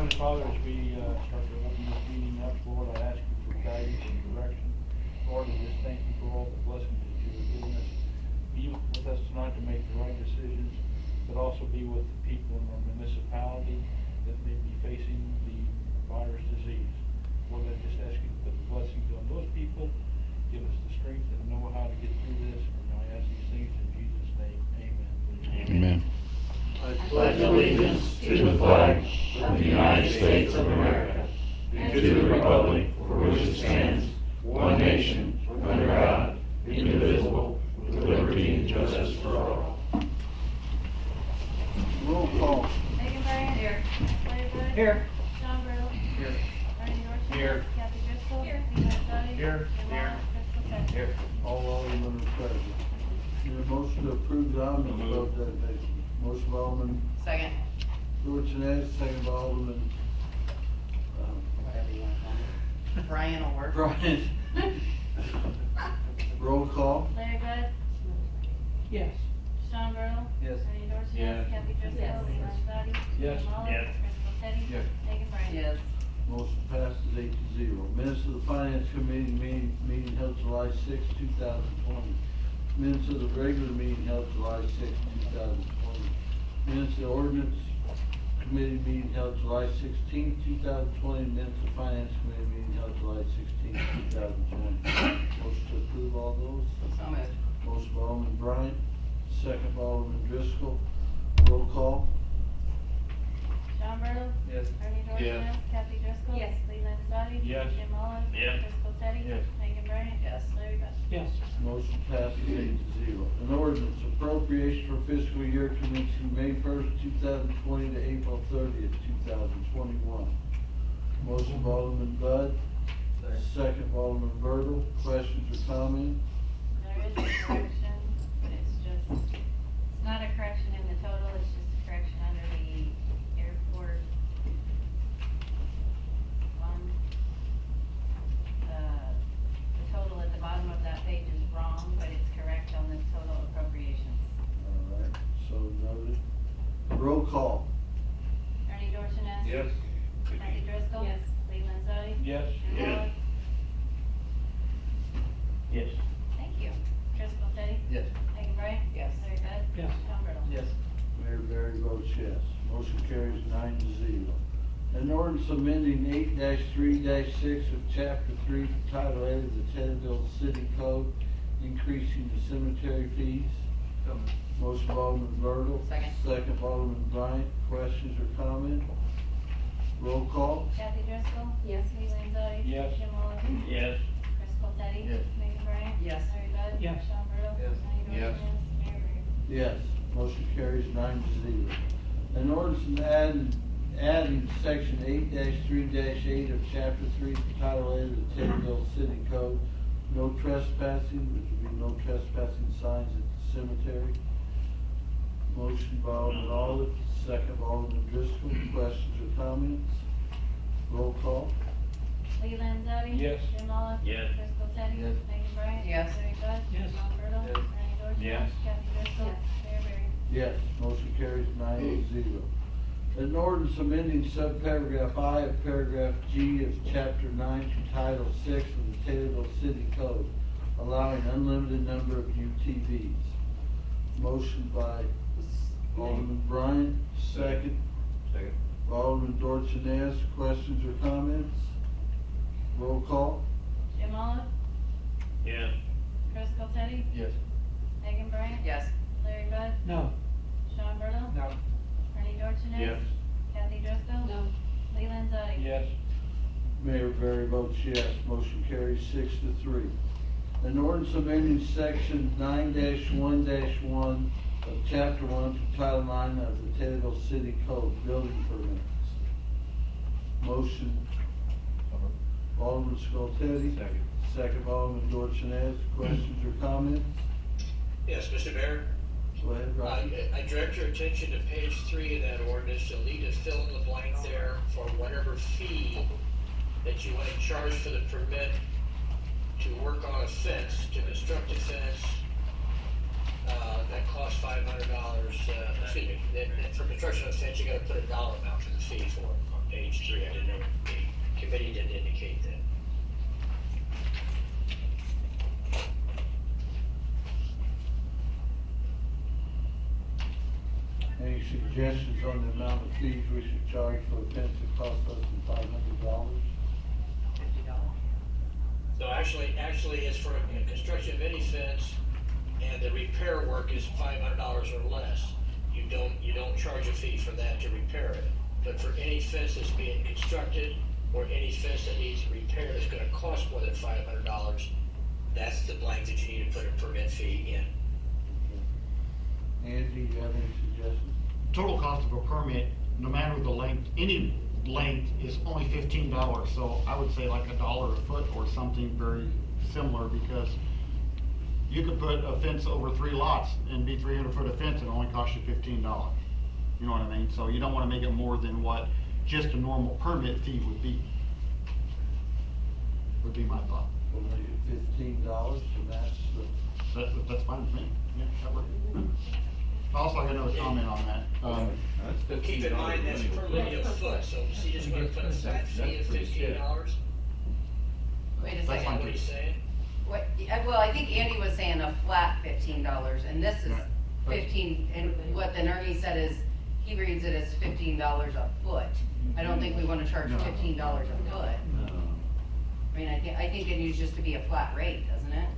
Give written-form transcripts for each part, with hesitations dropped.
Heavenly Father, as we start to open this meeting up, Lord, I ask you for guidance and direction. Lord, I just thank you for all the blessings that you have given us. Be with us tonight to make the right decisions, but also be with the people in our municipality that may be facing the virus disease. Lord, I just ask you to put the blessings on those people, give us the strength and know how to get through this. And I ask these things in Jesus' name. Amen. Amen. I pledge allegiance to the flag of the United States of America and to the republic for which it stands, one nation, under God, indivisible, with liberty and justice for all. Roll call. Megan Bryan. Here. Larry Bud. Here. Sean Burdell. Here. Ernie Dorchenez. Here. Kathy Driscoll. Here. Leland Dottie. Here. Jim Here. Mullins. Fiscal Tech. Here. All aldermen are present. Need a motion to approve the omnibus vote designation. Motion by Alderman Second. Dorchenez, second by Alderman Whatever you want to call it. Brian will work. Brian. Roll call. Larry Bud. Yes. Sean Burdell. Yes. Ernie Dorchenez. Yes. Kathy Driscoll. Yes. Leland Dottie. Yes. Jim Mullins. Yes. Fiscal Teddy. Yes. Megan Bryan. Yes. Motion passes 8-0. Minutes of the Finance Committee meeting held July 6, 2020. Minutes of the regular meeting held July 6, 2020. Minutes of the Ordinance Committee meeting held July 16, 2020. Minutes of Finance Committee meeting held July 16, 2020. Motion to approve all those. So moved. Motion by Alderman Bryant, second by Alderman Driscoll. Roll call. Sean Burdell. Yes. Ernie Dorchenez. Kathy Driscoll. Yes. Leland Dottie. Yes. Jim Mullins. Yes. Fiscal Teddy. Yes. Megan Bryan. Yes. Larry Bud. Yes. Motion passes 8-0. An ordinance appropriation for fiscal year commencing May 1st, 2020 to April 30th, 2021. Motion by Alderman Bud, second by Alderman Bertle. Questions or comments? There is a correction, but it's not a correction in the total, it's just a correction under the airport fund. The total at the bottom of that page is wrong, but it's correct on the total appropriations. All right, so noted. Roll call. Ernie Dorchenez. Yes. Kathy Driscoll. Yes. Leland Dottie. Yes. Jim Mullins. Yes. Thank you. Driscoll Teddy. Yes. Megan Bryan. Yes. Larry Bud. Yes. Sean Burdell. Yes. Mayor Barry votes yes. Motion carries 9-0. An ordinance amending 8-3-6 of Chapter 3, Title 8 of the Taylorville City Code, increasing the cemetery fees. Motion by Alderman Bertle. Second. Second by Alderman Bryant. Questions or comments? Roll call. Kathy Driscoll. Yes. Leland Dottie. Yes. Jim Mullins. Yes. Driscoll Teddy. Yes. Megan Bryan. Yes. Larry Bud. Yes. Sean Burdell. Yes. Ernie Yes. Dorchenez. Mayor Barry. Yes. Motion carries 9-0. An ordinance adding section 8-3-8 of Chapter 3, Title 8 of the Taylorville City Code, no trespassing, which would be no trespassing signs at the cemetery. Motion by Alderman Olive, second by Alderman Driscoll. Questions or comments? Roll call. Leland Dottie. Yes. Jim Mullins. Yes. Driscoll Teddy. Yes. Megan Bryan. Yes. Larry Bud. Yes. Sean Burdell. Yes. Ernie Dorchenez. Yes. Kathy Driscoll. Yes. Mayor Barry. Yes, motion carries 9-0. An ordinance amending subparagraph I of paragraph G of chapter 9 to title 6 of the Taylorville City Code, allowing unlimited number of UTVs. Motion by Alderman Bryant, second. Second. By Alderman Dorchenez. Questions or comments? Roll call. Jim Mullins. Yes. Driscoll Teddy. Yes. Megan Bryan. Yes. Larry Bud. No. Sean Burdell. No. Ernie Dorchenez. Yes. Kathy Driscoll. No. Leland Dottie. Yes. Mayor Barry votes yes. Motion carries 6-3. An ordinance amending section 9-1-1 of chapter 1 to title 9 of the Taylorville City Code, building permits. Motion. Alderman Skoltedi. Second. Second by Alderman Dorchenez. Questions or comments? Yes, Mr. Mayor, Go ahead, Roger. I direct your attention to page 3 of that ordinance. You'll need to fill in the blank there for whatever fee that you want to charge for the permit to work on a fence, to construct a fence, that costs $500, excuse me, that for construction of a fence, you gotta put a dollar amount for the fee for it on page 3. I didn't know, the committee didn't indicate that. Any suggestions on the amount of fees we should charge for a fence that costs less than $500? $50. So actually, it's for a construction of any fence, and the repair work is $500 or less. You don't charge a fee for that to repair it. But for any fence that's being constructed, or any fence that needs repair that's gonna cost more than $500, that's the blank that you need to put a permit fee in. Andy, do you have any suggestions? Total cost of a permit, no matter the length, any length is only $15. So I would say like $1 a foot or something very similar, because you could put a fence over 3 lots and be 300 foot of fence and only cost you $15. You know what I mean? So you don't wanna make it more than what just a normal permit fee would be my thought. We'll make it $15, and That's fine with me. Yeah, that works. Also, I got another comment on that. But keep in mind, that's per linear foot, so is he just gonna put a flat fee of $15? Wait a That's second. fine. What he's saying? What, well, I think Andy was saying a flat $15, and this is Right. 15, and what then Ernie said is, he reads it as $15 a foot. I don't think we wanna charge No. $15 a foot. I mean, I think it needs just to be a flat rate, doesn't it?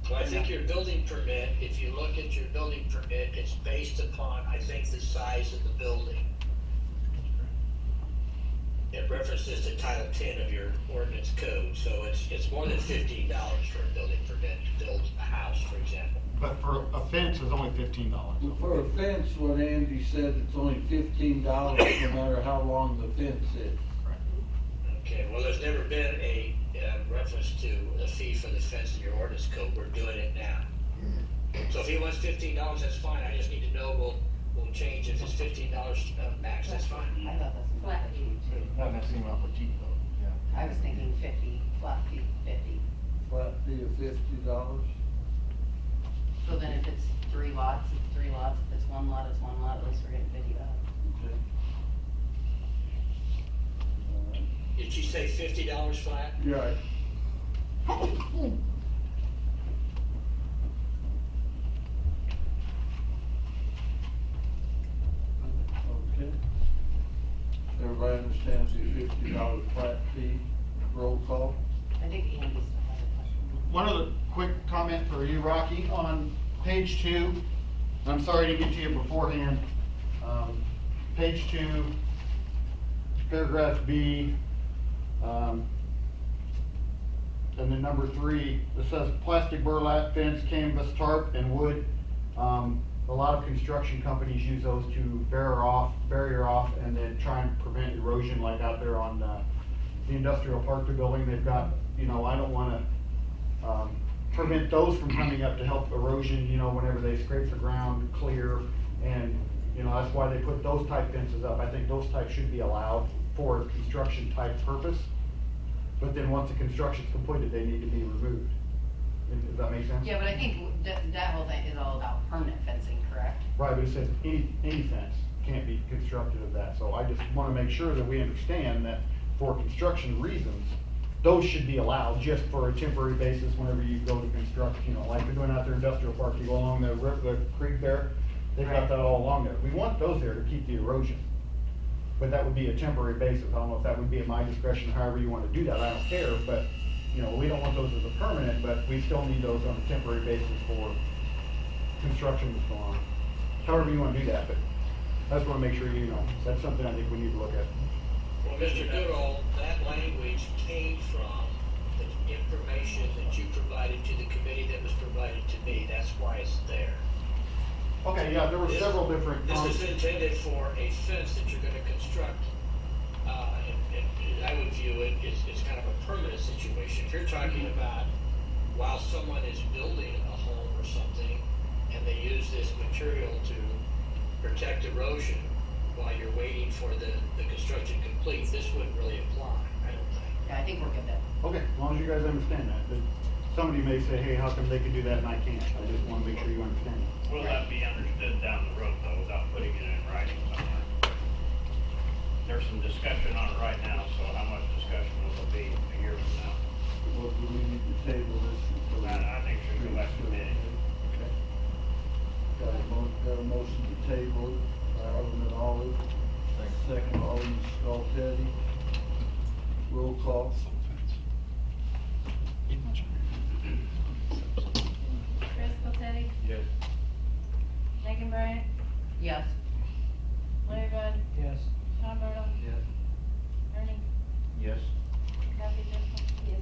Well, I think your building permit, if you look at your building permit, it's based upon, I think, the size of the building. It references to Title 10 of your ordinance code, so it's more than $15 for a building permit to build a house, for example. But for a fence, it's only $15. for a fence, what Andy said, it's only $15 no matter how long the fence is. Okay, well, there's never been a reference to a fee for the fence in your ordinance code. We're doing it now. So if he wants $15, that's fine. I just need to know, we'll change. If it's $15 max, that's fine. I thought that's Flat flat fee. fee too. Not necessarily off a T though, yeah. I was thinking 50, flat fee 50. Flat fee of $50. So then if it's 3 lots, it's 3 lots. If it's 1 lot, it's 1 lot. At least we're getting $50. Okay. All right. Did you say $50 flat? You're right. Okay. Everybody understands the $50 flat fee, roll call? I think Andy still has a question. One other quick comment for you, Rocky, on page 2. I'm sorry to get to you beforehand. Page 2, paragraph B, and then number 3, it says plastic burlap fence, canvas, tarp, and wood. A lot of construction companies use those to barrier off, and then try and prevent erosion, like out there on the industrial park they're building. They've got, I don't wanna prevent those from coming up to help erosion, whenever they scrape the ground clear. And, that's why they put those type fences up. I think those types should be allowed for a construction type purpose. But then once the construction's completed, they need to be removed. Does that make sense? Yeah, but I think that whole thing is all about permanent fencing, correct? Right, but it says any fence can't be constructed of that. So I just wanna make sure that we understand that for construction reasons, those should be allowed just for a temporary basis whenever you go to construct, like they're doing out there industrial park, you go along the creek there, they've got that all along there. We want those there to keep the erosion. But that would be a temporary basis. I don't know if that would be at my discretion, however you wanna do that, I don't care, but, we don't want those as a permanent, but we still need those on a temporary basis for construction that's going on. However you wanna do that, but I just wanna make sure you know. That's something I think we need to look at. Well, Mr. Goodall, that language came from the information that you provided to the committee that was provided to me. That's why it's there. Okay, yeah, there were several different. This is intended for a fence that you're gonna construct, and I would view it as kind of a permanent situation. If you're talking about while someone is building a home or something, and they use this material to protect erosion while you're waiting for the construction complete, this wouldn't really apply, I don't think. Yeah, I think we're good then. Okay, as long as you guys understand that. But somebody may say, hey, how come they can do that and I can't? I just wanna make sure you understand. Will that be understood down the road though, without putting it in writing somewhere? There's some discussion on it right now, so how much discussion will there be a year from now? Well, do we need to table this until? I think it should go back to committee. Okay. Got a motion to table it by Alderman Olive. Second, Alderman Skoltedi. Roll call. Driscoll Teddy, Yes. Megan Bryant, Yes. Larry Bud, Yes. Sean Burdell, Yes. Ernie, Yes. Kathy Driscoll. Yes.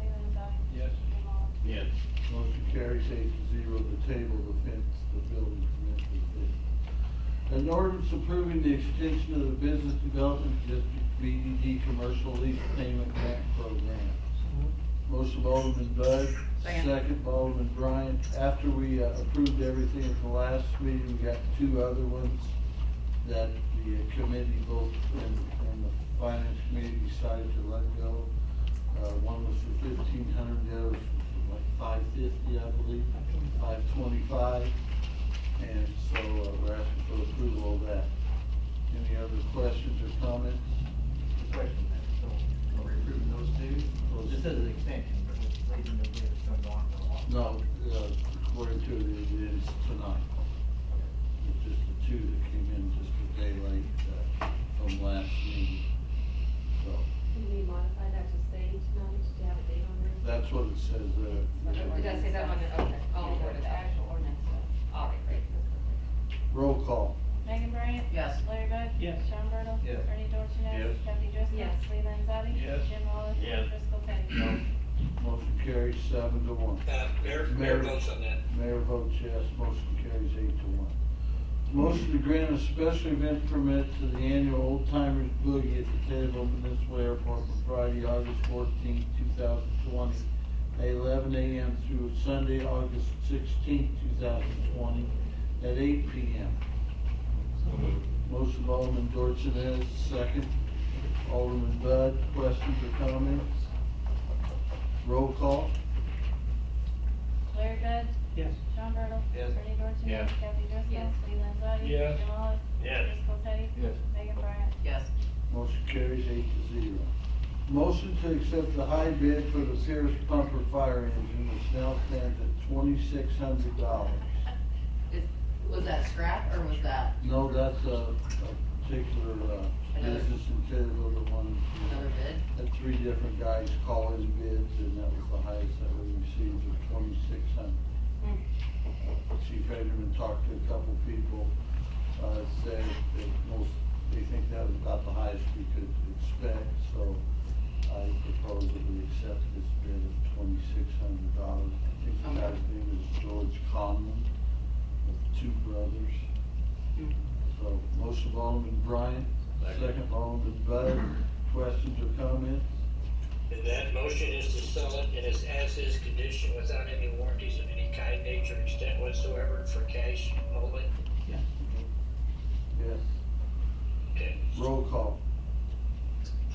Leland Donnie. Yes. Jim Olive. Yes. Motion carries 8-0 to table the fence, the building permit for the fence. An ordinance approving the extension of the Business Development District BDD Commercial Lease Payment Grant Program. Motion by Alderman Bud, second by Alderman Bryant. After we approved everything at the last meeting, we got two other ones that the committee, both and the finance committee decided to let go. One was for $1,500, the other was for like $550, I believe, $525. And so we're asking for approval of that. Any other questions or comments? Question, so are we approving those two? Well, this is an extension, but it's leaving the way it's going on for a while. No, according to it is tonight. It's just the two that came in just a day late from last meeting. So Can we modify that to say tonight, to have a date on there? that's what it says there. Did I say that on the, okay, I'll report it out. Actual ordinance. All right, great. Roll call. Megan Bryant. Yes. Larry Bud. Yes. Sean Burdell. Yes. Ernie Dorchenez. Yes. Kathy Driscoll. Yes. Leland Donnie. Yes. Jim Olive. Yes. Driscoll Teddy. Motion carries 7-1. Mayor votes on that. Mayor votes yes, motion carries 8-1. Motion to grant a special event permit to the annual Old Timers Boogie at the Taylorville Municipal Airport from Friday, August 14, 2020, at 11 a.m. through Sunday, August 16, 2020, at 8 p.m. Motion by Alderman Dorchenez, second. Alderman Bud, questions or comments? Roll call. Larry Bud. Yes. Sean Burdell. Yes. Ernie Dorchenez. Yes. Kathy Driscoll. Yes. Leland Donnie. Yes. Jim Olive. Yes. Driscoll Teddy. Yes. Megan Bryant. Yes. Motion carries 8-0. Motion to accept the high bid for the Pierce pumper fire engine, which now stands at $2,600. Was that scrap or was that No, that's a particular business in Taylorville that wanted another bid? had three different guys call in bids, and that was the highest that we received of $2,600. Chief Hagerman talked to a couple people, said that they think that was about the highest we could expect, so I propose that we accept this bid of $2,600. I think the guy's name is George Conlon, with two brothers. So, motion by Alderman Bryant, second by Alderman Bud. Questions or comments? And that motion is to sell it in its as-is condition without any warranties of any kind, nature, extent whatsoever for cash only? Yes. Okay. Roll call.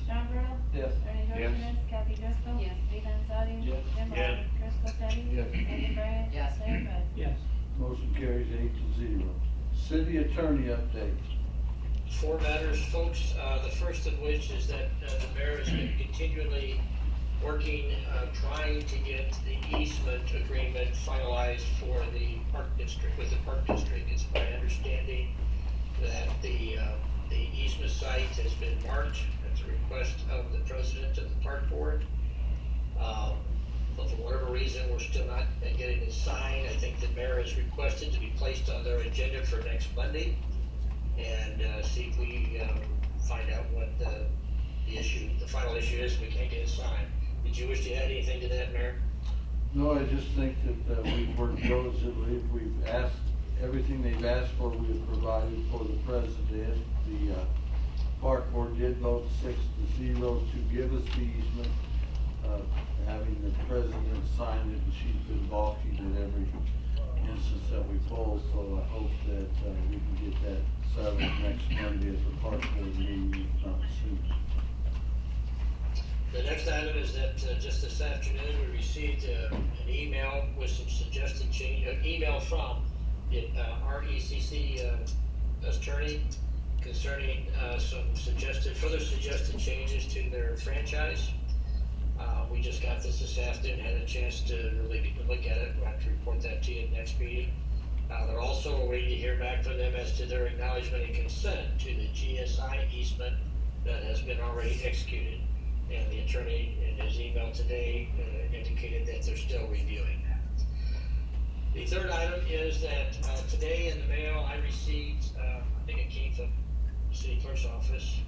Sean Burdell. Yes. Ernie Yes. Dorchenez. Kathy Driscoll. Yes. Leland Donnie. Yes. Jim Yes. Olive. Driscoll Teddy. Yes. Megan Bryant. Yes. Larry Bud. Yes. Motion carries 8-0. City attorney update. 4 matters, folks. The first of which is that the mayor has been continually working, trying to get the easement agreement finalized for the park district, with the park district. It's my understanding that the easement site has been marked at the request of the president of the park board. But for whatever reason, we're still not getting it signed. I think the mayor has requested to be placed on their agenda for next Monday, and see if we find out what the issue, the final issue is. We can't get it signed. Did you wish to add anything to that, Mayor? No, I just think that we've worked diligently. We've asked, everything they've asked for, we have provided for the president. The park board did vote 6-0 to give us the easement, having the president sign it, and she's been balking at every instance that we pull, so I hope that we can get that settled next Monday at the park board meeting, if not sooner. The next item is that just this afternoon, we received an email with some suggested change, email from the RECC attorney concerning some further suggested changes to their franchise. We just got this afternoon, had a chance to really look at it. We'll have to report that to you next meeting. They're also waiting to hear back from them as to their acknowledgement and consent to the GSI easement that has been already executed. And the attorney in his email today indicated that they're still reviewing that. The third item is that today in the mail I received, I think it came from the city clerk's office,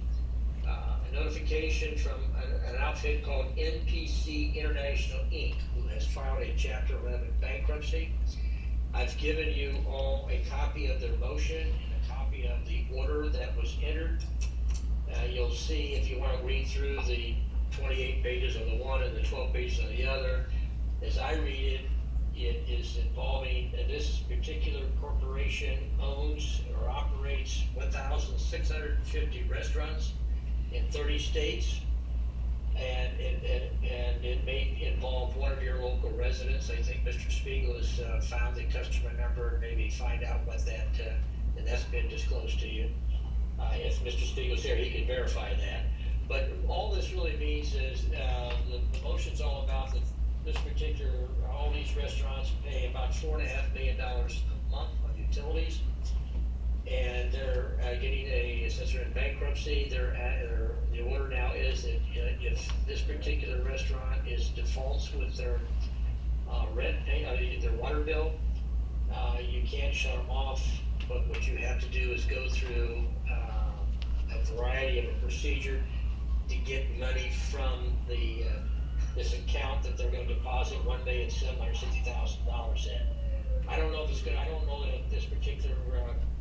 a notification from an outfit called NPC International Inc., who has filed a Chapter 11 bankruptcy. I've given you all a copy of their motion and a copy of the order that was entered. You'll see, if you want to read through the 28 pages of the one and the 12 pages of the other, as I read it, it is involving this particular corporation owns or operates 1,650 restaurants in 30 states, and it may involve one of your local residents. I think Mr. Spiegel has found the customer number, and maybe find out what that, and that's been disclosed to you. If Mr. Spiegel's here, he can verify that. But all this really means is the motion's all about this particular, all these restaurants pay about $4.5 million a month on utilities. And they're getting since they're in bankruptcy, the order now is that if this particular restaurant defaults with their rent, their water bill, you can't shut them off. But what you have to do is go through a variety of a procedure to get money from this account that they're going to deposit $1,760,000 in. I don't know if it's good. I don't know that this particular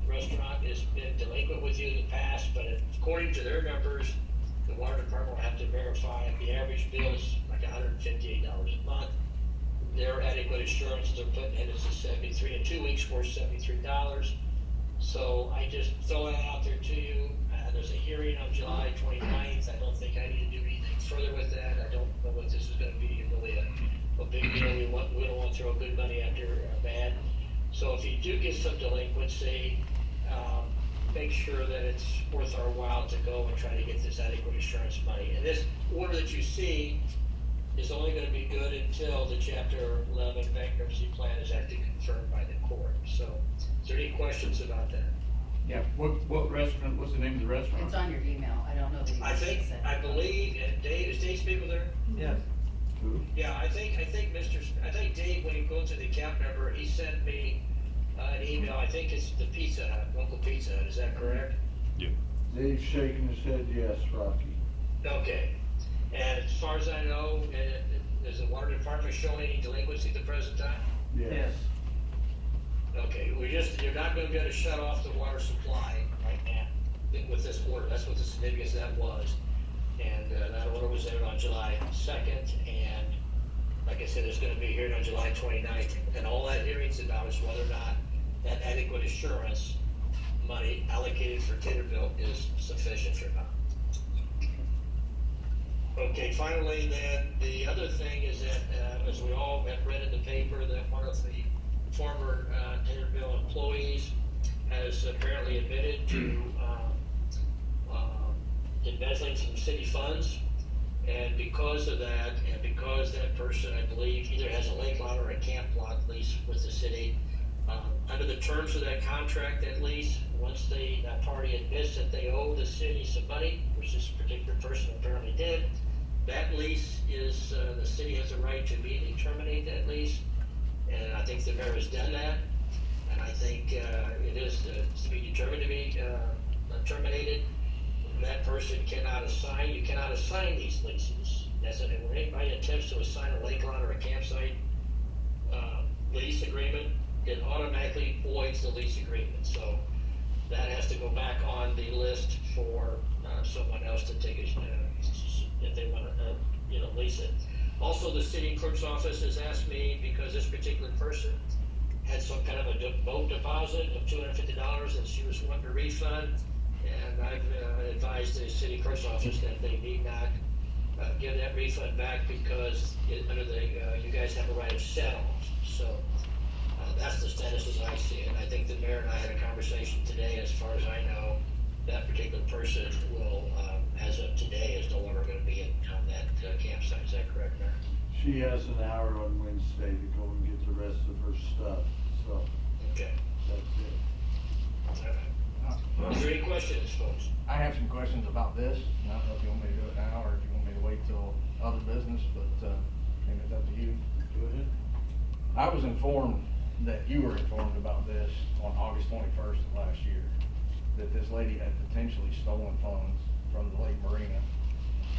restaurant has been delinquent with you in the past, but according to their numbers, the water department will have to verify the average bill is like $158 a month. Their adequate assurance they're putting in is 73 in 2 weeks for $73. So I just throw that out there to you. There's a hearing on July 29th. I don't think I need to do anything further with that. I don't know what this is going to be really a big deal. We don't want to throw good money after bad. So if you do get some delinquency, make sure that it's worth our while to go and try to get this adequate assurance money. And this order that you see is only going to be good until the Chapter 11 bankruptcy plan is actually confirmed by the court. So, is there any questions about that? Yeah, what restaurant, what's the name of the restaurant? It's on your email, I don't know the name. I believe, and Dave, is Dave Spiegel there? Yes. Who? Yeah, I think Dave, when he goes to the account number, he sent me an email. I think it's the Pizza Hut, local Pizza Hut. Is that correct? Yeah. Dave's shaking his head yes, Rocky. Okay. And as far as I know, does the water department show any delinquency at the present time? Yes. Okay, you're not going to be able to shut off the water supply right now with this order. That's what the significance of that was. And that order was entered on July 2nd, and like I said, it's going to be hearing on July 29th. And all that hearing's about is whether or not that adequate assurance money allocated for Taylorville is sufficient or not. Okay, finally, then, the other thing is that, as we all have read in the paper, that one of the former Taylorville employees has apparently admitted to embezzling some city funds. And because of that, and because that person, I believe, either has a lake lot or a camp lot lease with the city, under the terms of that contract, at least, once that party admits that they owe the city some money, which this particular person apparently did, that lease is, the city has a right to immediately terminate that lease. And I think the mayor has done that. And I think it is to be determined to be terminated. That person cannot assign, you cannot assign these leases. That's it. When anybody attempts to assign a lake lot or a campsite lease agreement, it automatically voids the lease agreement. So that has to go back on the list for someone else to take it if they want to, lease it. Also, the city clerk's office has asked me, because this particular person had some kind of a boat deposit of $250 and she was wanting a refund. And I've advised the city clerk's office that they need not give that refund back because under the, you guys have a right of settlement. So that's the status as I see it. I think the mayor and I had a conversation today. As far as I know, that particular person will, as of today, is no longer going to be on that campsite. Is that correct, Mayor? She has an hour on Wednesday to go and get the rest of her stuff, so Okay. that's it. All right. Is there any questions, folks? I have some questions about this, and I don't know if you want me to do it now, or if you want me to wait till other business, but, maybe it's up to you. Go ahead. I was informed that you were informed about this on August 21st of last year, that this lady had potentially stolen funds from the Lake Marina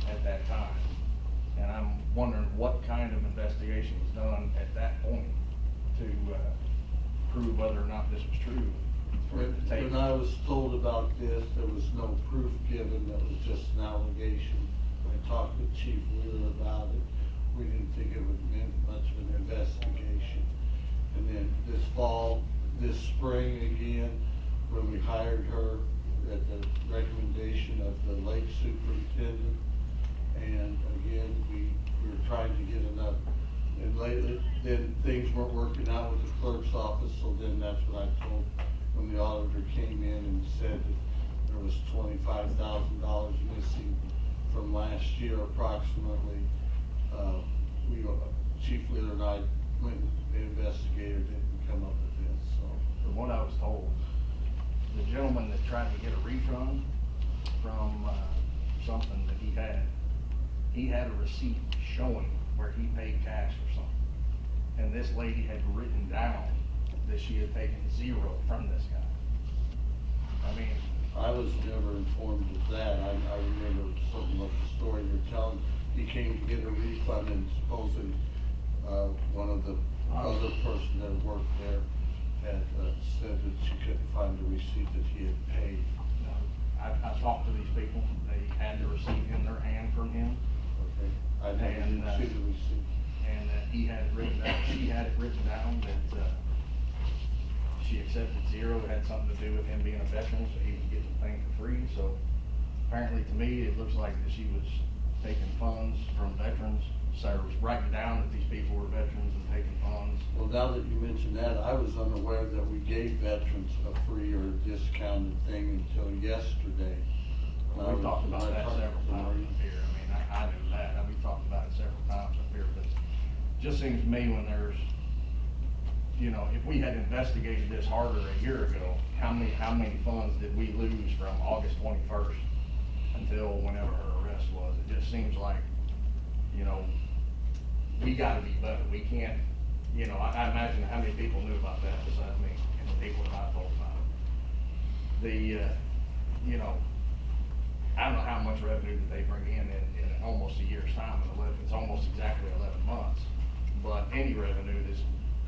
at that time. And I'm wondering what kind of investigation was done at that point to prove whether or not this was true. for it to take. When I was told about this, there was no proof given, that was just an allegation. I talked with Chief Wheeler about it. We didn't think it would mean much of an investigation. And then this fall, this spring again, when we hired her at the recommendation of the lake superintendent, and again, we were trying to get enough. And lately, then things weren't working out with the clerk's office, so then that's what I told when the auditor came in and said that there was $25,000 missing from last year approximately. Chief Wheeler and I went and investigated it and come up with this, so. From what I was told, the gentleman that tried to get a refund from something that he had a receipt showing where he paid cash for something. And this lady had written down that she had taken zero from this guy. I mean, I was never informed of that. I remember something about the story you're telling. He came to get a refund and supposedly one of the other person that worked there had said that she couldn't find the receipt that he had paid. I talked to these people. They had the receipt in their hand from him. Okay. I didn't see the receipt. And that he had it written down, she had it written down that she accepted zero. It had something to do with him being a veteran, so he was getting the thing for free. So apparently to me, it looks like that she was taking funds from veterans. So it was writing down that these people were veterans and taking funds. Well, now that you mention that, I was unaware that we gave veterans a free or a discounted thing until yesterday. We talked about that several times up here. I mean, I knew that. We talked about it several times up here, but it just seems to me when there's, you know, if we had investigated this harder a year ago, how many funds did we lose from August 21st until whenever her arrest was? It just seems like, you know, we gotta be better. We can't, you know, I imagine how many people knew about that besides me and the people that I told about it. You know, I don't know how much revenue that they bring in almost a year's time. It's almost exactly 11 months. But any revenue that's,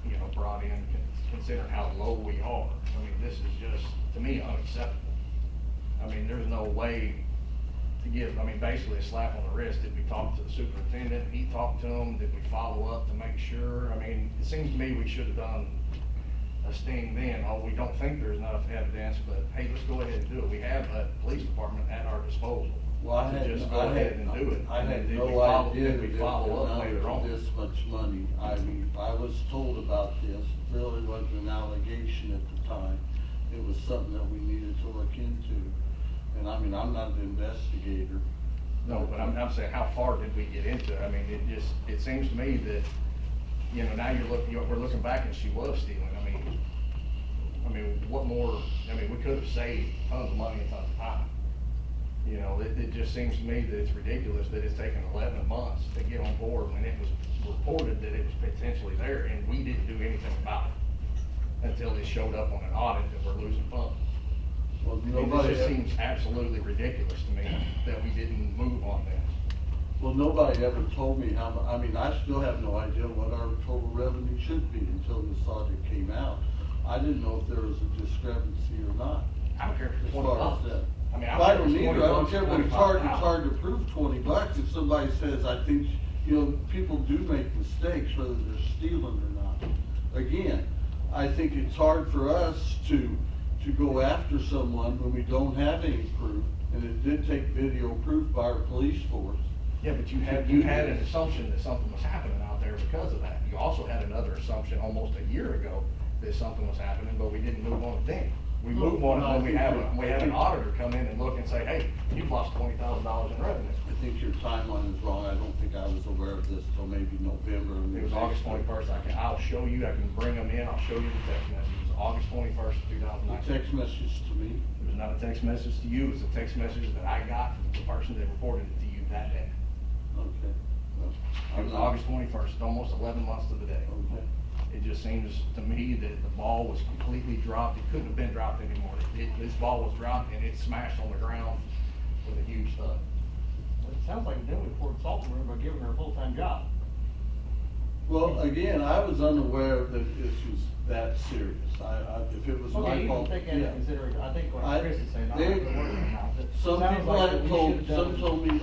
you know, brought in, considering how low we are, I mean, this is just, to me, unacceptable. I mean, there's no way to give, I mean, basically a slap on the wrist. Did we talk to the superintendent? He talked to him. Did we follow up to make sure? I mean, it seems to me we should have done a sting then. Oh, we don't think there's enough evidence, but hey, let's go ahead and do it. We have a police department at our disposal. Well, I had no idea Did we follow up later on? This much money. I mean, I was told about this. It really wasn't an allegation at the time. It was something that we needed to look into. And I mean, I'm not an investigator. No, but I'm saying, how far did we get into it? I mean, it seems to me that, you know, now we're looking back and she was stealing. I mean, what more? I mean, we could have saved tons of money and tons of time. You know, it just seems to me that it's ridiculous that it's taken 11 months to get on board when it was reported that it was potentially there, and we didn't do anything about it until it showed up on an audit that we're losing funds. Well, It just seems absolutely ridiculous to me that we didn't move on this. Well, nobody ever told me how much. I mean, I still have no idea what our total revenue should be until this audit came out. I didn't know if there was a discrepancy or not. I don't care if it's As 20 far as bucks. that. I mean, I don't either. I don't care, but it's hard $25. to prove 20 bucks. If somebody says, I think, you know, people do make mistakes whether they're stealing or not. Again, I think it's hard for us to go after someone when we don't have any proof, and it did take video proof by our police force. Yeah, but you had an assumption that something was happening out there because of that. You also had another assumption almost a year ago that something was happening, but we didn't move on it then. We move on it when we have an auditor come in and look and say, hey, you've lost $20,000 in revenue. I think your timeline is wrong. I don't think I was aware of this till maybe November. It was August 21st. I'll show you, I can bring them in, I'll show you the text message. It was August 21st, 2019. The text message to me. It was not a text message to you, it was a text message that I got from the person that reported it to you that day. Okay. Well, It was August 21st, almost 11 months to the day. Okay. It just seems to me that the ball was completely dropped. It couldn't have been dropped anymore. This ball was dropped and it smashed on the ground with a huge thud. It sounds like a we poured salt in the room by giving her a full-time job. Well, again, I was unaware that this was that serious. If it was my Okay, you fault, can take that into yeah. consideration. I think I- what Chris is saying, I'm they- not gonna work on that. Some Sounds people like had we told, should've done- some told me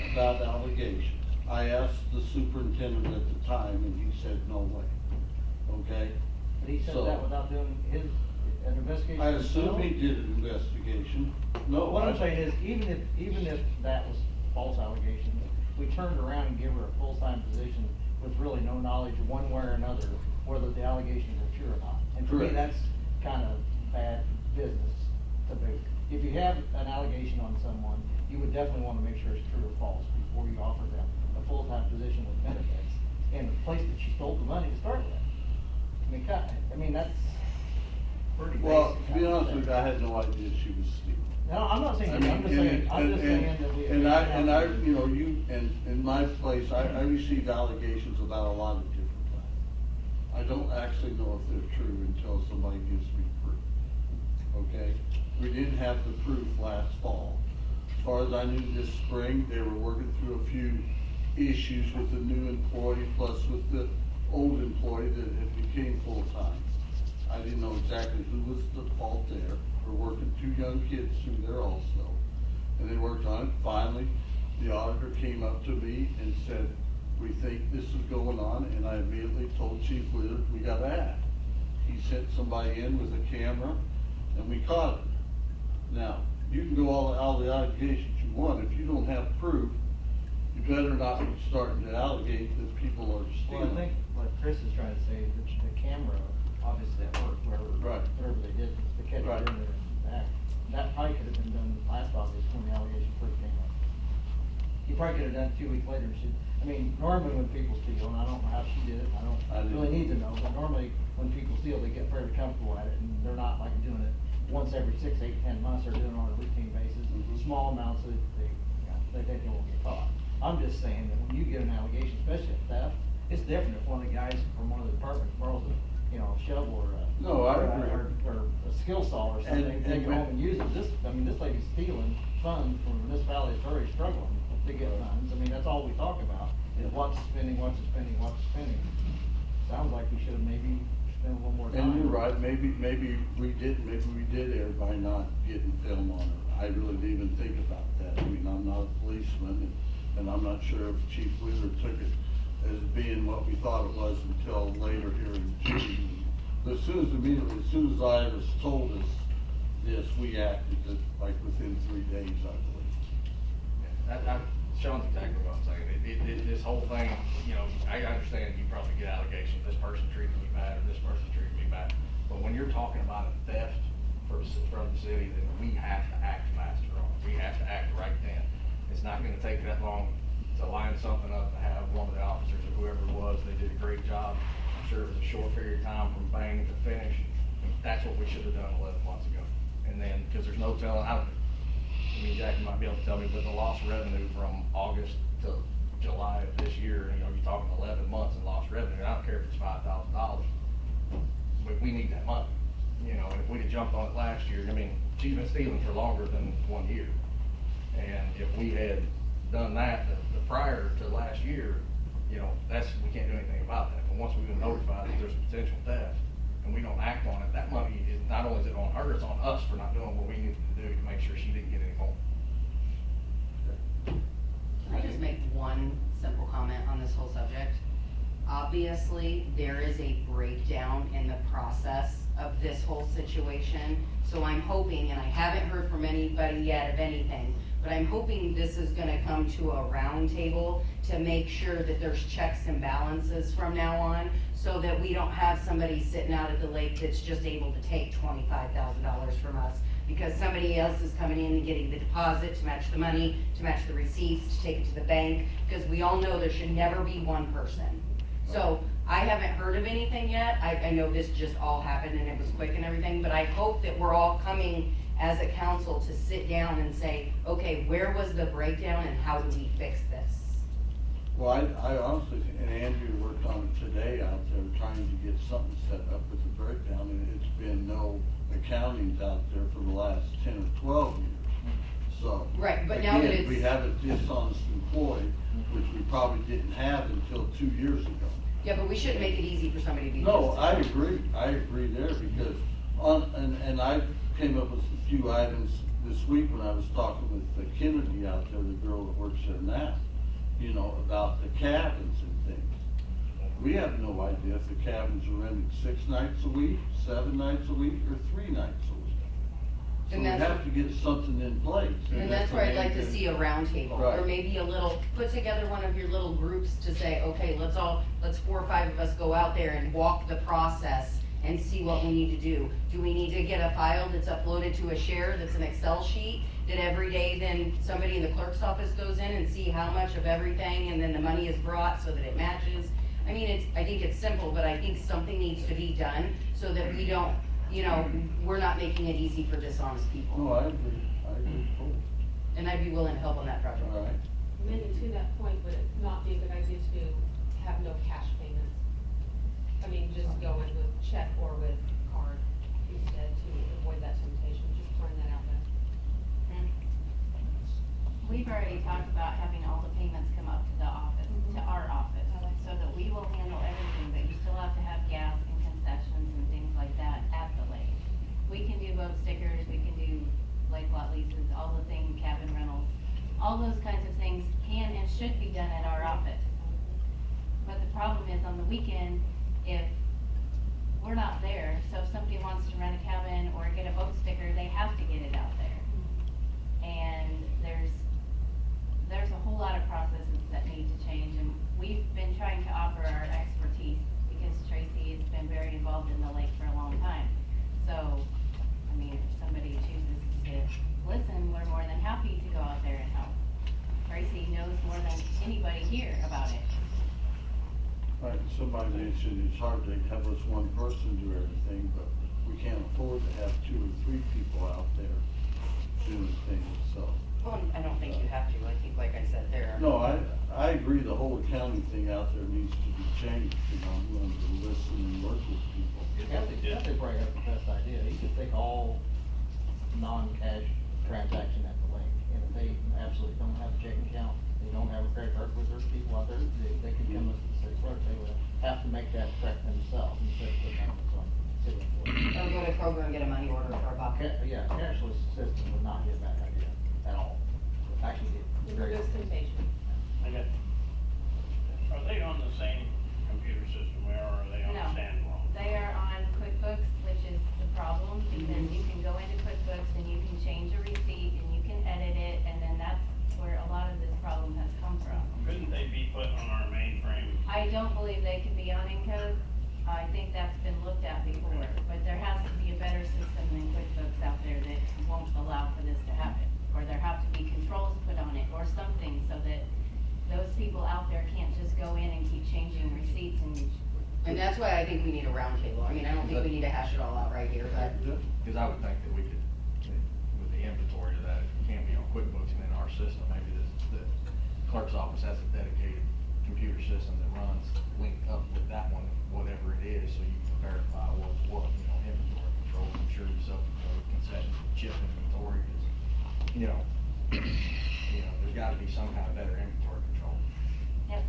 about allegations. I asked the superintendent at the time and he said, no way. Okay? But he said So- that without doing an investigation. I assume himself? he did an investigation. No. What I'm saying is, even if that was false allegations, we turned around and gave her a full-time position with really no knowledge one way or another, whether the allegations are true or not. And to me, Correct. that's kind of bad business to boot. If you have an allegation on someone, you would definitely want to make sure it's true or false before you offer them a full-time position with benefits in the place that she stole the money to start with. I mean, that's pretty basic. Well, to be kind of honest with thing. you, I had no idea she was stealing. No, I'm not saying, I I'm mean, just saying, that we. And I, you know, in my place, I received allegations about a lot of different things. I don't actually know if they're true until somebody gives me proof, okay? We didn't have the proof last fall. As far as I knew this spring, they were working through a few issues with the new employee plus with the old employee that had became full-time. I didn't know exactly who was the fault there. We're working 2 young kids through there also. And they worked on it. Finally, the auditor came up to me and said, we think this is going on, and I immediately told Chief Wizard, we gotta act. He sent somebody in with a camera, and we caught it. Now, you can go all the allegations you want. If you don't have proof, you better not be starting to allegate that people are stealing. Well, I think what Chris is trying to say is that the camera, obviously that worked, Right. whatever they did, to catch Right. it in there and back. That probably could have been done last August when the allegation first came up. You probably could have done it 2 weeks later. I mean, normally when people steal, and I don't know how she did it, I don't really need to know, but normally when people steal, they get fairly comfortable at it, and they're not like doing it once every 6, 8, 10 months, they're doing it on a routine basis, small amounts that they won't get caught. I'm just saying that when you get an allegation, especially of theft, it's different if one of the guys from one of the departments borrows a shovel or No, I agree. or a skill saw or something, take it home and use it. This lady's stealing funds from a municipality that's already struggling to get funds. I mean, that's all we talk about, is what's spending. Sounds like we should have maybe spent a little more time. And you're right, maybe we did err by not getting film on her. I really didn't even think about that. I mean, I'm not a policeman, and I'm not sure if Chief Wizard took it as being what we thought it was until later here in June. But as soon as I was told this, we acted like within 3 days, I believe. Sean's exactly what I'm saying. This whole thing, I understand you probably get allegations, this person treated me bad, or this person treated me bad. But when you're talking about a theft from the city, then we have to act faster on it. We have to act right then. It's not gonna take that long to line something up, to have one of the officers or whoever it was, they did a great job. I'm sure it was a short period of time from bang to finish. That's what we should have done 11 months ago. And then, because there's no telling, Jackie might be able to tell me, but the lost revenue from August to July of this year, you're talking 11 months in lost revenue. I don't care if it's $5,000, but we need that money. And if we'd have jumped on it last year, she's been stealing for longer than 1 year. And if we had done that the prior to last year, we can't do anything about that. But once we've been notified that there's a potential theft and we don't act on it, that money is, not only is it on her, it's on us for not doing what we needed to do to make sure she didn't get any more. Can I just make one simple comment on this whole subject? Obviously, there is a breakdown in the process of this whole situation. So I'm hoping, and I haven't heard from anybody yet of anything, but I'm hoping this is gonna come to a round table to make sure that there's checks and balances from now on, so that we don't have somebody sitting out at the lake that's just able to take $25,000 from us, because somebody else is coming in and getting the deposit to match the money, to match the receipts, to take it to the bank, because we all know there should never be one person. So I haven't heard of anything yet. I know this just all happened and it was quick and everything, but I hope that we're all coming as a council to sit down and say, okay, where was the breakdown and how do we fix this? Well, I honestly, and Andrew worked on it today out there trying to get something set up with the breakdown, and it's been no accountings out there for the last 10 or 12 years. So. Right, but now that again, it's. we have a dishonest employee, which we probably didn't have until 2 years ago. Yeah, but we shouldn't make it easy for somebody to be. No, I agree there, because and I came up with a few items this week when I was talking with Kennedy out there, the girl that works there now, you know, about the cabins and things. We have no idea if the cabins are rented 6 nights a week, 7 nights a week, or 3 nights a week. So And we that's have to get something in place. And that's where I'd like to see a round table, or Right. maybe a little, put together one of your little groups to say, okay, let's 4 or 5 of us go out there and walk the process and see what we need to do. Do we need to get a file that's uploaded to a share, that's an Excel sheet, that every day then somebody in the clerk's office goes in and see how much of everything, and then the money is brought so that it matches? I mean, I think it's simple, but I think something needs to be done so that we don't, you know, we're not making it easy for dishonest people. No, I agree fully. And I'd be willing to help on that project. All right. And then to that point, would it not be a good idea to have no cash payments? I mean, just go in with check or with card instead to avoid that temptation, just throwing that out there. We've already talked about having all the payments come up to the office, to our office, so that we will handle everything, but you still have to have gas and concessions and things like that at the lake. We can do boat stickers, we can do lake lot leases, all the things, cabin rentals, all those kinds of things can and should be done at our office. But the problem is on the weekend, if we're not there, so if somebody wants to rent a cabin or get a boat sticker, they have to get it out there. And there's a whole lot of processes that need to change, and we've been trying to offer our expertise because Tracy has been very involved in the lake for a long time. So, I mean, if somebody chooses to listen, we're more than happy to go out there and help. Tracy knows more than anybody here about it. Right, somebody mentioned it's hard to have us one person do everything, but we can't afford to have 2 or 3 people out there doing things, so. Well, I don't think you have to. I think, like I said, there. No, I agree the whole accounting thing out there needs to be changed, you know, I'm going to listen and work with people. They probably have the best idea. You could take all non-cash transaction at the lake, and if they absolutely don't have a checking account, they don't have a credit card with their people out there, they could come to the city clerk, they would have to make that check themselves instead of putting it on city employees. Or go to Kroger and get a money order for a buck. Yeah, cashless system would not be a bad idea at all. Actually, it's very. There's temptation. Are they on the same computer system we are, or are they on No. standalone? They are on QuickBooks, which is the problem, because you can go into QuickBooks and you can change a receipt and you can edit it, and then that's where a lot of this problem has come from. Couldn't they be put on our mainframe? I don't believe they can be on Encode. I think that's been looked at before, but there has to be a better system than QuickBooks out there that won't allow for this to happen. Or there have to be controls put on it or something so that those people out there can't just go in and keep changing receipts And that's why I think we need a round table. I mean, I don't think we need to hash it all out right here, but. Because I would think that we could, with the inventory of that, if it can't be on QuickBooks and in our system, maybe the clerk's office has a dedicated computer system that runs linked up with that one, whatever it is, so you can verify what's what, you know, inventory control, I'm sure you concession, chip inventory is, you know, there's gotta be some kind of better inventory control. Yes.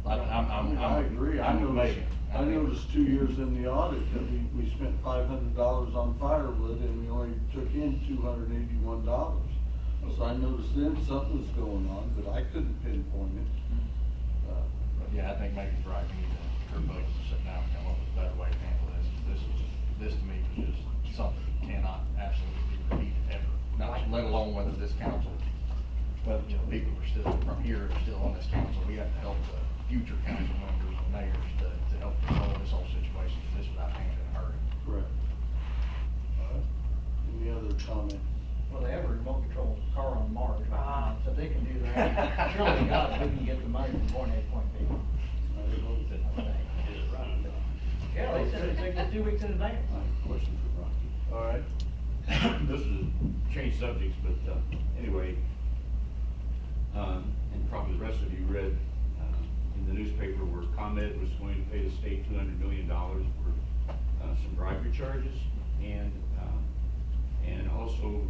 I agree. I noticed 2 years in the audit that we spent $500 on firewood and we only took in $281. So I noticed then something was going on, but I couldn't pinpoint it. But yeah, I think Megan's right, we need to, everybody to sit down and come up with a better way to handle this. This to me this council, well, you know, people are still from here, are still on this council, we have to help the future council members and mayors to help control this whole situation, because this without hand in a hurry. Correct. Any other comments? Well, they have a remote control car on Mars right now, so they can do that. Surely God, we can get the money from point A to point B. Yeah, they said it takes us 2 weeks in advance. Question for Rocky. All right. This is change subjects, but anyway, and probably the rest of you read in the newspaper where ComEd was going to pay the state $200 million for some bribery charges, and also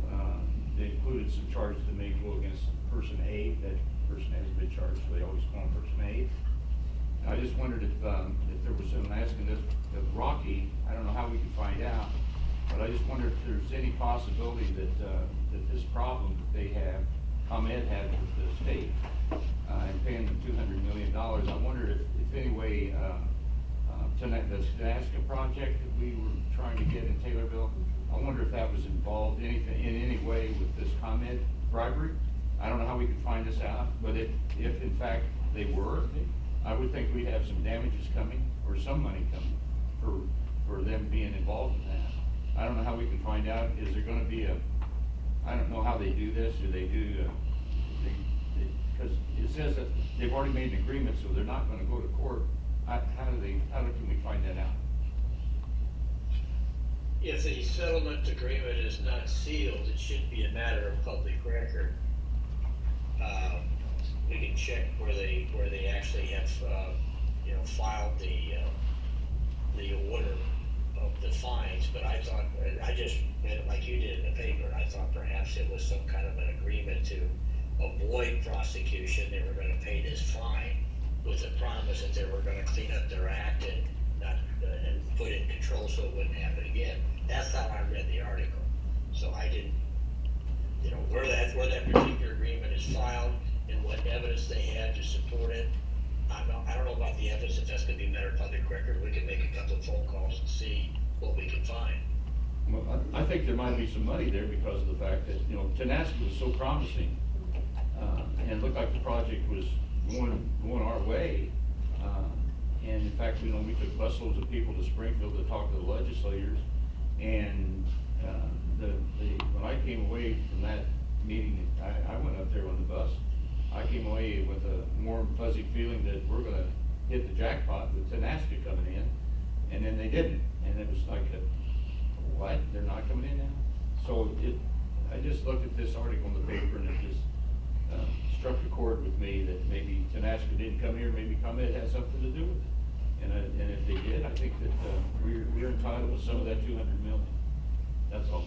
they included some charges that may go against person A. That person has been charged, so they always call him person A. I just wondered if there was some, asking this of Rocky, I don't know how we can find out, but I just wonder if there's any possibility that this problem that they have, ComEd had with the state, and paying them $200 million, I wonder if any way, tonight, the Nebraska project that we were trying to get in Taylorville, I wonder if that was involved in any way with this ComEd bribery. I don't know how we could find this out, but if in fact they were, I would think we'd have some damages coming, or some money coming, for them being involved in that. I don't know how we can find out. Is there gonna be I don't know how they do this, or they do, because it says that they've already made an agreement, so they're not gonna go to court. How can we find that out? If the settlement agreement is not sealed, it should be a matter of public record. We can check where they actually have, filed the order of the fines, but I thought, I just read it like you did in the paper, I thought perhaps it was some kind of an agreement to avoid prosecution. They were gonna pay this fine with a promise that they were gonna clean up their act and not, and put in control so it wouldn't happen again. That's how I read the article. So I didn't, where that particular agreement is filed and what evidence they had to support it. I don't know about the evidence, if that's gonna be a matter of public record. We can make a couple of phone calls and see what we can find. Well, I think there might be some money there because of the fact that, Tenacity was so promising, and it looked like the project was going our way. And in fact, we took busloads of people to Springfield to talk to the legislators, and when I came away from that meeting, I went up there on the bus. I came away with a warm, fuzzy feeling that we're gonna hit the jackpot with Tenacity coming in, and then they didn't. And it was like, what? They're not coming in now? So I just looked at this article in the paper, and it just struck a chord with me that maybe Tenacity didn't come here, maybe ComEd had something to do with it. And if they did, I think that we're entitled to some of that $200 million. That's all.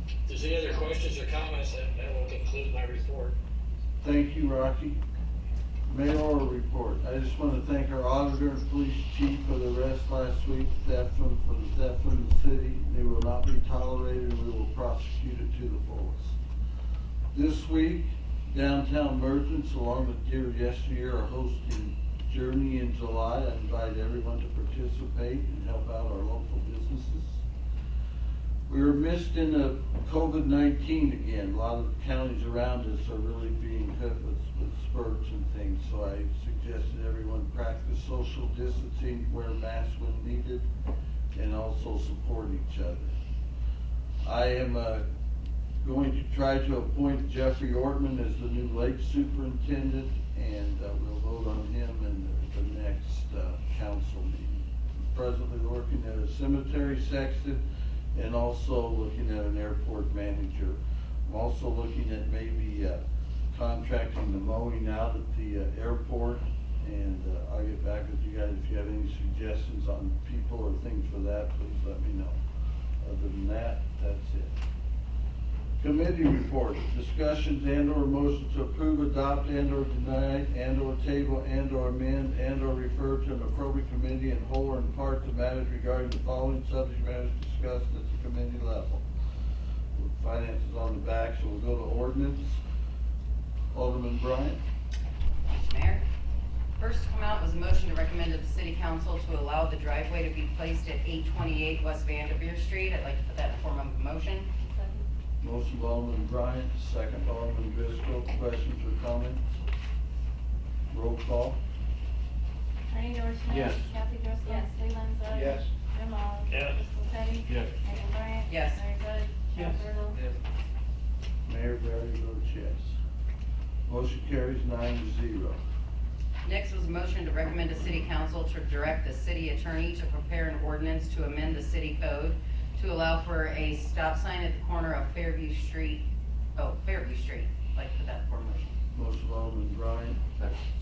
If there's any other questions or comments, that will conclude my report. Thank you, Rocky. Mayoral report. I just want to thank our auditor and police chief for the arrest last week, theft for the theft in the city. They will not be tolerated, and we will prosecute it to the fullest. This week, downtown merchants, along with Dear Yesteryear, are hosting Journey in July. I invite everyone to participate and help out our local businesses. We were missed in the COVID-19 again. A lot of the counties around us are really being hit with spurts and things, so I suggested everyone practice social distancing, wear masks when needed, and also support each other. I am going to try to appoint Jeffrey Ortman as the new lake superintendent, and we'll vote on him in the next council meeting. I'm presently working at a cemetery sexton and also looking at an airport manager. I'm also looking at maybe contracting the mowing out at the airport, and I'll get back with you guys if you have any suggestions on people or things for that. Please let me know. Other than that, that's it. Committee reports, discussions and/or motion to approve, adopt, and/or deny, and/or table, and/or amend, and/or refer to an appropriate committee in whole or in part the matters regarding the following subject matters discussed at the committee level. Finance is on the back, so we'll go to ordinance. Alderman Bryant. Mr. Mayor, first to come out was a motion to recommend to the city council to allow the driveway to be placed at 828 West Vanderveer Street. I'd like to put that in form of a motion. Motion by Alderman Bryant, second by Alderman Driscoll. Questions or comments? Roll call. Ernie Dorchenez. Yes. Kathy Driscoll. Yes. Lee Landzadi. Yes. Jim Olive. Yes. Crystal Teddy. Yes. Megan Bryant. Yes. Larry Bud. Yes. Sean Burdell. Mayor Barry votes yes. Motion carries 9-0. Next was a motion to recommend to City Council to direct the city attorney to prepare an ordinance to amend the city code to allow for a stop sign at the corner of Fairview Street. I'd like to put that for motion. Motion by Alderman Bryant,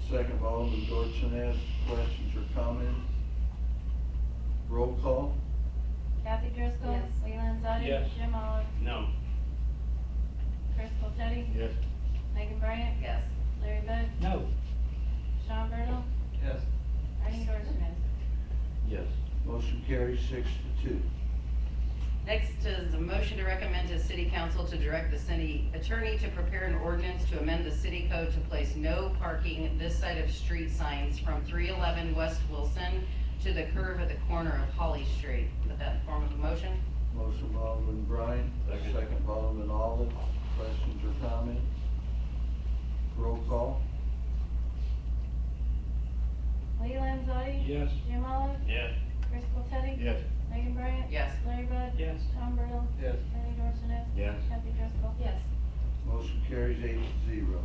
second by Alderman Dorchenez. Questions or comments? Roll call. Kathy Driscoll. Yes. Lee Landzadi. Yes. Jim Olive. No. Crystal Teddy. Yes. Megan Bryant. Yes. Larry Bud. No. Sean Burdell. Yes. Ernie Dorchenez. Yes. Motion carries 6-2. Next is a motion to recommend to City Council to direct the city attorney to prepare an ordinance to amend the city code to place no parking this side of street signs from 311 West Wilson to the curve at the corner of Holly Street. Put that in form of a motion. Motion by Alderman Bryant, Second. second by Alderman Olive. Questions or comments? Roll call. Lee Landzadi. Yes. Jim Olive. Yes. Crystal Teddy. Yes. Megan Bryant. Yes. Larry Bud. Yes. Sean Burdell. Yes. Ernie Dorchenez. Yes. Kathy Driscoll. Yes. Motion carries 8-0.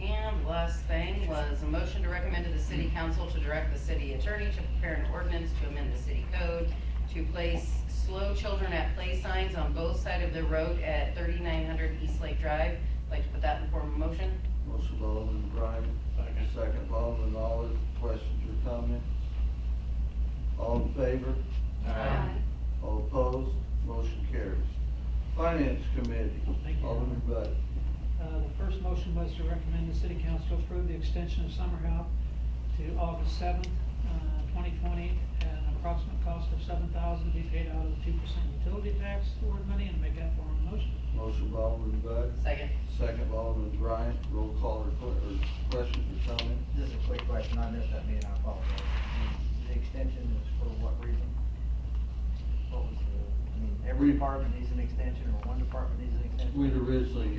And last thing was a motion to recommend to the City Council to direct the city attorney to prepare an ordinance to amend the city code to place slow children at play signs on both sides of the road at 3900 East Lake Drive. I'd like to put that in form of motion. Motion by Alderman Bryant, Second. second by Alderman Olive. Questions or comments? All in favor? All opposed? Motion carries. Finance Committee. Thank you. Alderman Bud. The first motion was to recommend the city council approve the extension of summer help to August 7th, 2020, at an approximate cost of $7,000 to be paid out of the 2% utility tax award money, and make that form of motion. Motion by Alderman Bud, Second. second by Alderman Bryant. Roll call or questions or comments? Just a quick question, I missed that meeting, I apologize. The extension is for what reason? What was the, I mean, every department needs an extension, or one department needs an extension? We'd originally,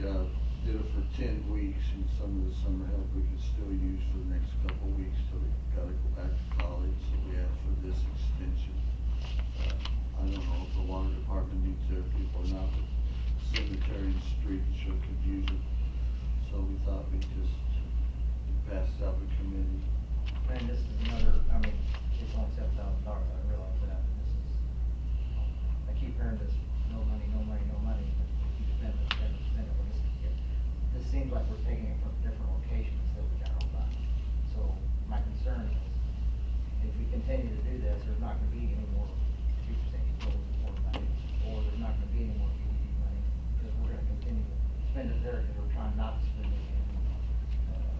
did it for 10 weeks, and some of the summer help we could still use for the next couple of weeks till we gotta go back to college, so we asked for this extension. I don't know if the water department needs their people or not, but cemetery and street sure could use it. So we thought we'd just pass it out to committee. And this is another, I mean, it's only $7,000, I realize that, but this is, I keep hearing this, no money, no money, no money, but we keep spending, spending, spending. This seems like we're taking it from different locations that we got all done. So my concern is, if we continue to do this, there's not gonna be any more 2% utility support money, or there's not gonna be any more DED money, because we're gonna continue to spend it there, because we're trying not to spend it in,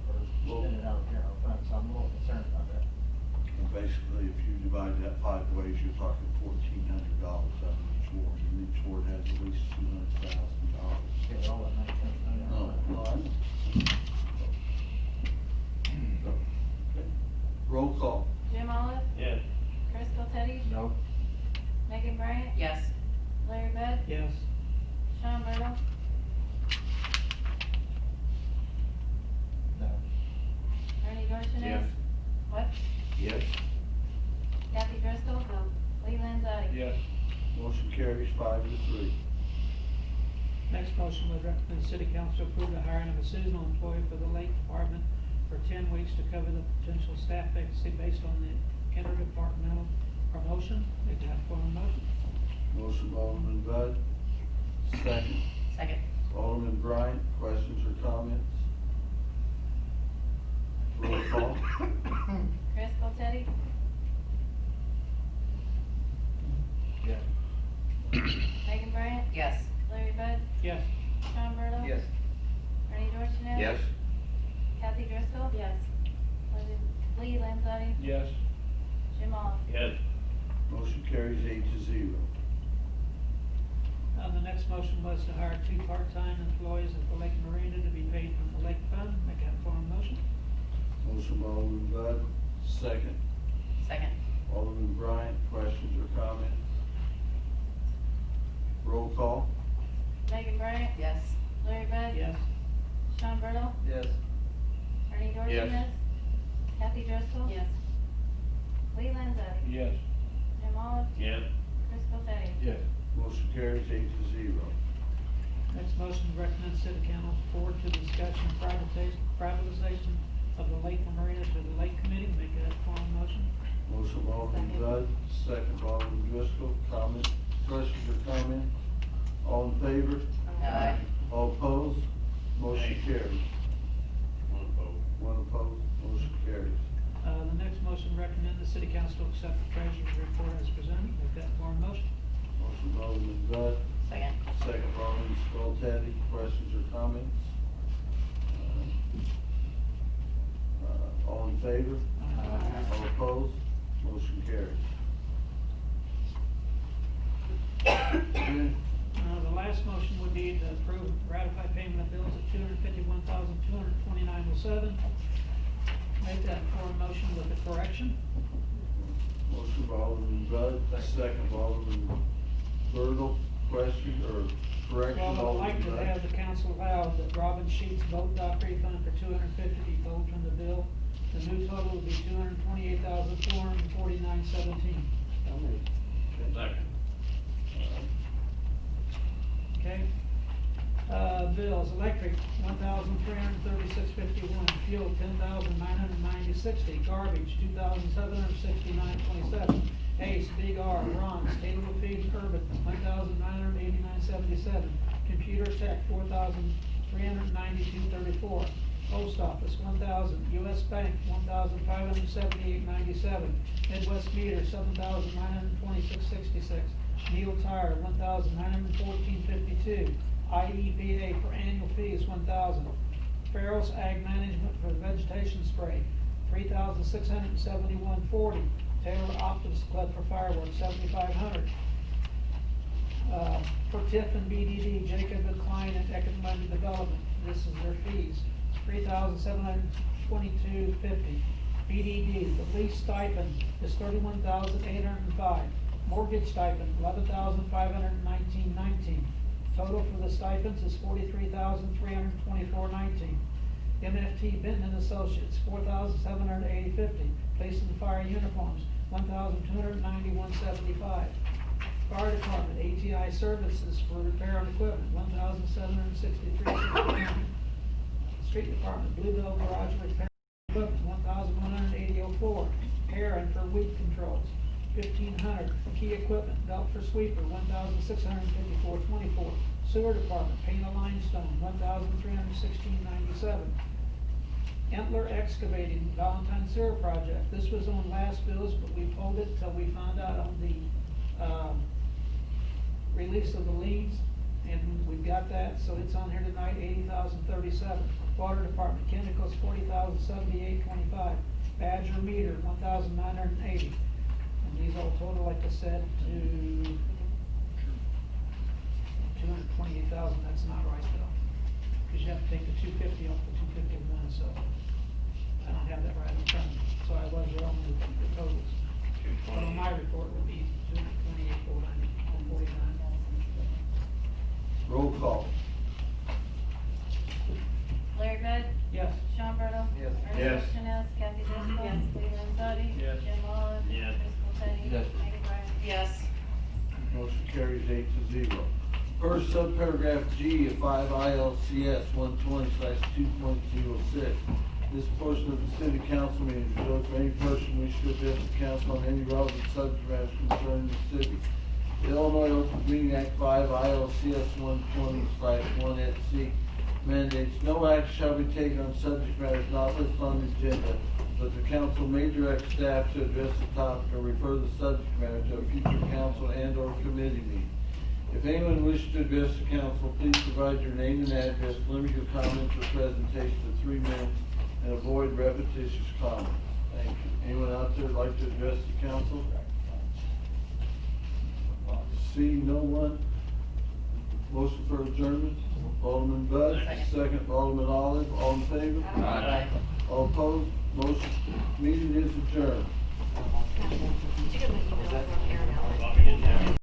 or spend it out of general fund, so I'm a little concerned about that. And basically, if you divide that 5 ways, you're talking $1,400 out of each ward, and each ward has at least $200,000. Get all that money coming out. No, no, I know. So, okay. Roll call. Jim Olive. Yes. Crystal Teddy. No. Megan Bryant. Yes. Larry Bud. Yes. Sean Burdell. No. Ernie Dorchenez. Yes. What? Yes. Kathy Driscoll. No. Lee Landzadi. Yes. Motion carries 5-3. Next motion was recommend the city council approve the hiring of a seasonal employee for the lake department for 10 weeks to cover the potential staff vacancy based on the interdepartmental promotion. Make that form of motion. Motion by Alderman Bud. Second. Second. Alderman Bryant, questions or comments? Roll call. Crystal Teddy. Yes. Megan Bryant. Yes. Larry Bud. Yes. Sean Burdell. Yes. Ernie Dorchenez. Yes. Kathy Driscoll. Yes. Lee Landzadi. Yes. Jim Olive. Yes. Motion carries 8-0. The next motion was to hire 2 part-time employees at the Lake Marina to be paid from the lake fund. Make that form of motion. Motion by Alderman Bud. Second. Second. Alderman Bryant, questions or comments? Roll call. Megan Bryant? Yes. Larry Bud? Yes. Sean Burdell? Yes. Ernie Dorchenez? Kathy Driscoll? Yes. Lee Landzadi? Yes. Jim Olive? Yes. Chris Popetti? Yes. Motion carries 8-0. Next motion, recommend city council forward to discussion privatization of the Lake Marina to the Lake Committee. Make that formal motion. Motion by Alderman Bud, second by Alderman Driscoll. Comment, questions or comments? All in favor? Aye. All opposed? Motion Nay. carries. One opposed. One opposed, motion carries. The next motion, recommend the city council accept the treasurer's report as presented. Make that formal motion. Motion by Alderman Bud, Second. second by Alderman Skoltedi. Questions or comments? All in favor? All opposed? Motion carries. Okay. The last motion would be to approve, ratify payment of bills of $251,229.07. Make that formal motion with a correction. Motion by Alderman Bud, second by Alderman Bertle. Question or correction? Well, I'd like to Alderman Bud? have the council allow that Robin Sheets boat dock refund for $250 be pulled from the bill. The new total would be $228,449.17. Second. Okay? Bills, electric, $1,336.51, fuel, $10,990.60, garbage, $2,769.27, Ace, Big R, Ron's, Taylorville Feed, Urban, $1,989.77, Computer Tech, $4,392.34, Post Office, $1,000, US Bank, $1,578.97, Midwest Meter, $7,926.66, Neal Tire, $1,914.52, IEPA for annual fees, $1,000, Farrell's Ag Management for vegetation spray, $3,671.40, Taylor Optics Club for fireworks, $7,500. For TIF and BDD, Jacob and Klein and Economic Development, this is their fees, $3,722.50. BDD, the lease stipend is $31,805. Mortgage stipend, $11,519.19. Total for the stipends is $43,324.19. MFT Benton and Associates, $4,780.50. Police and fire uniforms, $1,291.75. Fire Department, ATI Services for repair and equipment, $1,763.69. Street Department, Bluebell Garage repair and equipment, $1,180.04. Heron for weed controls, $1,500. Key equipment, belt for sweeper, $1,654.24. Sewer Department, paint a limestone, $1,316.97. Entler Excavating, Valentine Sewer Project. This was on last bills, but we pulled it till we found out on the release of the liens, and we've got that, so it's on here tonight, $80,037. Water Department, chemicals, $40,078.25. Badger Meter, $1,980. And these all total, like I said, to $228,000. That's not right though, because you have to take the $250 off the $251, so I don't have that right in front of me. So I was wrong with the totals. But on my report would be $228,449. Roll call. Larry Bud? Yes. Sean Burdell? Yes. Ernie Yes. Dorchenez? Kathy Driscoll? Yes. Lee Landzadi? Yes. Jim Olive? Yes. Chris Popetti? Yes. Megan Bryant? Yes. Motion carries 8-0. Per subparagraph G of 5 ILCS 120/2.06. This portion of the city council meeting is reserved for any person wishing to address the council on any relevant subject matters concerning the city. The Illinois Open Meeting Act 5 ILCS 120/1 mandates no action shall be taken on subject matters not listed on the agenda, but the council may direct staff to address the topic or refer the subject matter to a future council and/or committee meeting. If anyone wishes to address the council, please provide your name and address, limit your comments or presentation to 3 minutes, and avoid repetitious comments. Thank you. Anyone out there like to address the council? See no one? Motion for adjournment? Alderman Bud, second Alderman Olive, all in favor? Aye. All opposed? Motion, meeting is adjourned. Did you get my email from Aaron Allen? Well, we didn't have